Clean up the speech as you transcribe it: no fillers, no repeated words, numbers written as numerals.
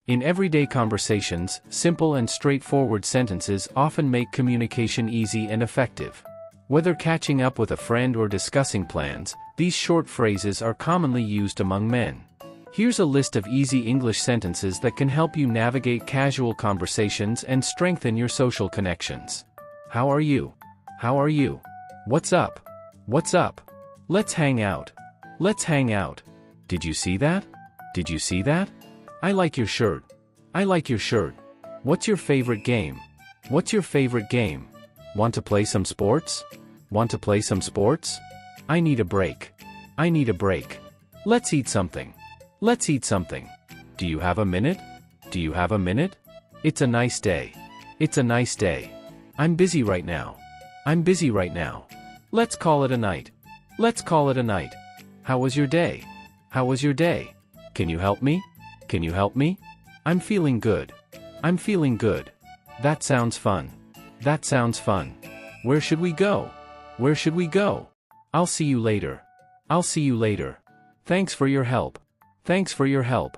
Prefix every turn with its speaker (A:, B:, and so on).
A: In everyday conversations, simple and straightforward sentences often make communication easy and effective. Whether catching up with a friend or discussing plans, these short phrases are commonly used among men. Here's a list of easy English sentences that can help you navigate casual conversations and strengthen your social connections. How are you? How are you? What's up? What's up? Let's hang out. Let's hang out. Did you see that? Did you see that? I like your shirt. I like your shirt. What's your favorite game? What's your favorite game? Want to play some sports? Want to play some sports? I need a break. I need a break. Let's eat something. Let's eat something. Do you have a minute? Do you have a minute? It's a nice day. It's a nice day. I'm busy right now. I'm busy right now. Let's call it a night. Let's call it a night. How was your day? How was your day? Can you help me? Can you help me? I'm feeling good. I'm feeling good. That sounds fun. That sounds fun. Where should we go? Where should we go? I'll see you later. I'll see you later. Thanks for your help. Thanks for your help.